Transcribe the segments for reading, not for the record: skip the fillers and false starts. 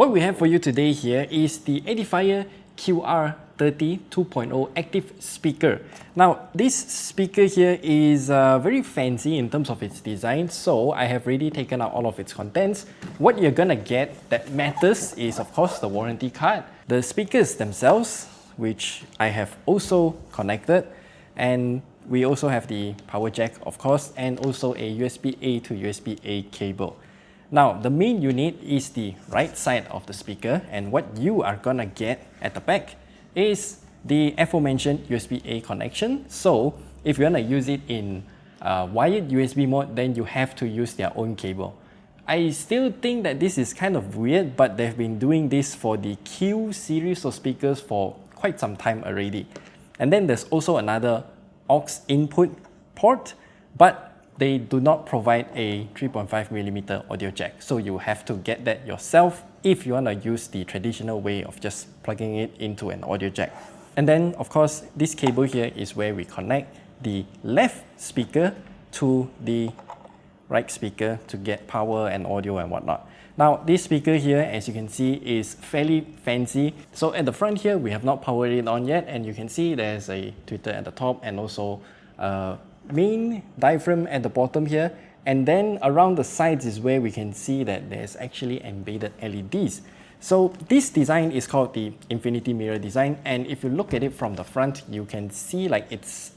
What we have for you today here is the Edifier QR30 2.0 active speaker. Now, this speaker here is very fancy in terms of its design, so I have already taken out all of its contents. What you're gonna get that matters is, of course, the warranty card, the speakers themselves, which I have also connected, and we also have the power jack, of course, and also a USB-A to USB-A cable. Now, the main unit is the right side of the speaker, and what you are gonna get at the back is the aforementioned USB-A connection. So, if you wanna use it in wired USB mode, then you have to use their own cable. I still think that this is kind of weird, but they've been doing this for the Q series of speakers for quite some time already. And then there's also another aux input port, but they do not provide a 3.5mm audio jack, so you have to get that yourself if you want to use the traditional way of just plugging it into an audio jack. And then, of course, this cable here is where we connect the left speaker to the right speaker to get power and audio and whatnot. Now, this speaker here, as you can see, is fairly fancy. So at the front here, we have not powered it on yet, and you can see there's a tweeter at the top and also main diaphragm at the bottom here, and then around the sides is where we can see that there's actually embedded LEDs. So this design is called the infinity mirror design, and if you look at it from the front, you can see like it's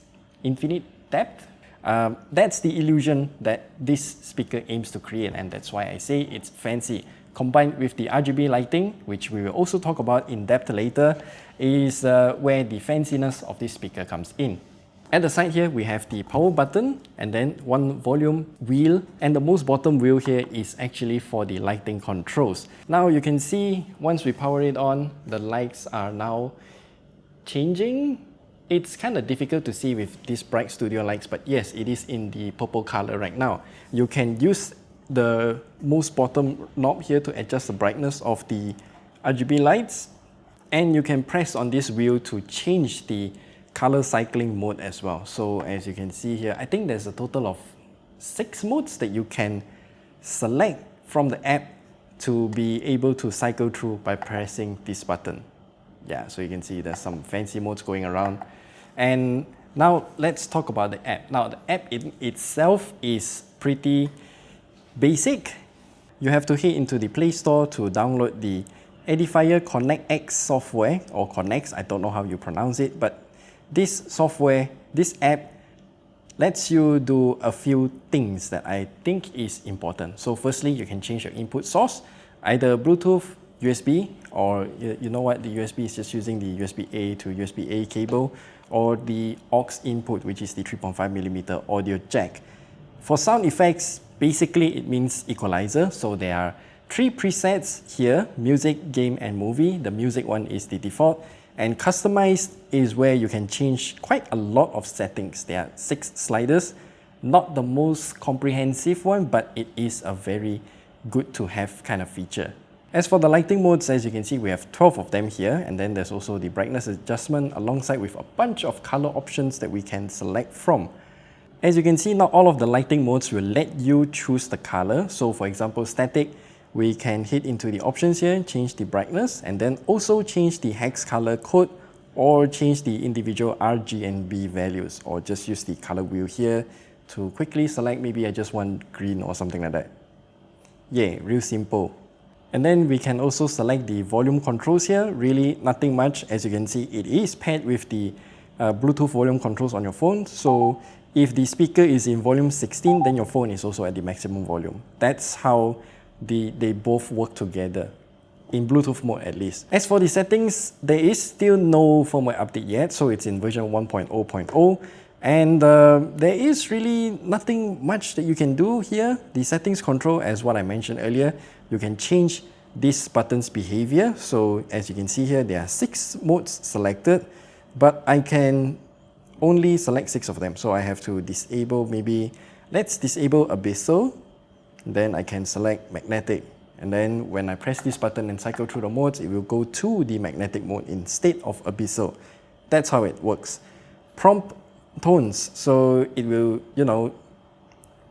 infinite depth. That's the illusion that this speaker aims to create, and that's why I say it's fancy. Combined with the RGB lighting, which we will also talk about in depth later, is where the fanciness of this speaker comes in. At the side here, we have the power button and then one volume wheel, and the most bottom wheel here is actually for the lighting controls. Now you can see once we power it on, the lights are now changing. It's kind of difficult to see with these bright studio lights, but yes, it is in the purple color right now. You can use the most bottom knob here to adjust the brightness of the RGB lights, and you can press on this wheel to change the color cycling mode as well. So as you can see here, I think there's a total of 6 modes that you can select from the app to be able to cycle through by pressing this button. Yeah, so you can see there's some fancy modes going around. And now let's talk about the app. Now the app itself is pretty basic. You have to head into the Play Store to download the Edifier Connect X software, or Connects, I don't know how you pronounce it, but this software, this app, lets you do a few things that I think is important. So firstly, you can change your input source, either Bluetooth, USB, or you know what, the USB is just using the USB-A to USB-A cable, or the aux input, which is the 3.5mm audio jack. For sound effects, basically it means equalizer. So there are 3 presets here: music, game, and movie. The music one is the default. And customized is where you can change quite a lot of settings. There are 6 sliders, not the most comprehensive one, but it is a very good to have kind of feature. As for the lighting modes, as you can see, we have 12 of them here, and then there's also the brightness adjustment alongside with a bunch of color options that we can select from. As you can see, not all of the lighting modes will let you choose the color. So for example, static, we can hit into the options here, change the brightness, and then also change the hex color code, or change the individual RGB values, or just use the color wheel here to quickly select. Maybe I just want green or something like that. Yeah, real simple. And then we can also select the volume controls here. Really nothing much. As you can see, it is paired with the Bluetooth volume controls on your phone. So if the speaker is in volume 16, then your phone is also at the maximum volume. That's how they both work together, in Bluetooth mode at least. As for the settings, there is still no firmware update yet, so it's in version 1.0.0, and there is really nothing much that you can do here. The settings control, as what I mentioned earlier, you can change this button's behavior. So as you can see here, there are 6 modes selected, but I can only select 6 of them. So I have to disable, maybe let's disable abyssal. Then I can select magnetic, and then when I press this button and cycle through the modes, it will go to the magnetic mode instead of abyssal. That's how it works. Prompt tones, so it will, you know,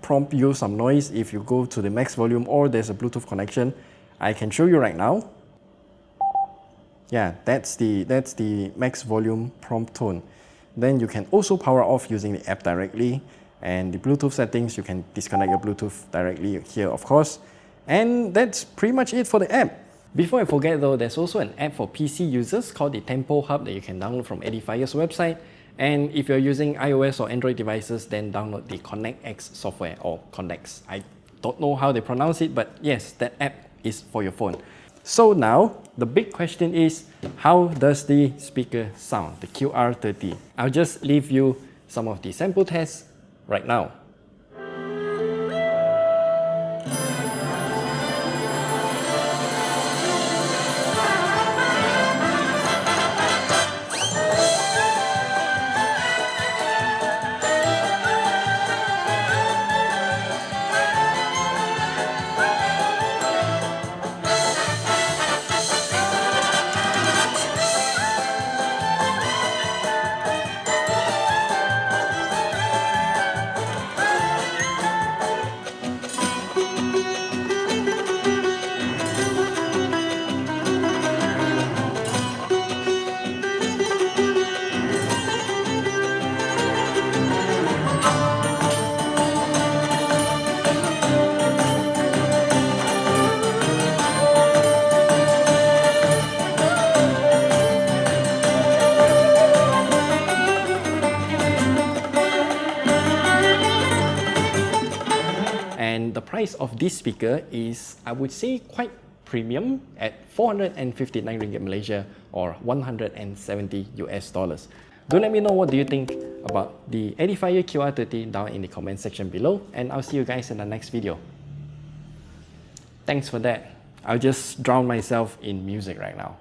prompt you some noise if you go to the max volume or there's a Bluetooth connection. I can show you right now. Yeah, that's the max volume prompt tone. Then you can also power off using the app directly, and the Bluetooth settings, you can disconnect your Bluetooth directly here, of course. And that's pretty much it for the app. Before I forget though, there's also an app for PC users called the Tempo Hub that you can download from Edifier's website. And if you're using iOS or Android devices, then download the Connect X software, or Connex. I don't know how they pronounce it, but yes, that app is for your phone. So now, the big question is, how does the speaker sound, the QR30? I'll just leave you some of the sample tests right now. And the price of this speaker is, I would say, quite premium at 459 ringgit Malaysia, or 170 US dollars. Do let me know what do you think about the Edifier QR30 down in the comment section below, and I'll see you guys in the next video. Thanks for that. I'll just drown myself in music right now.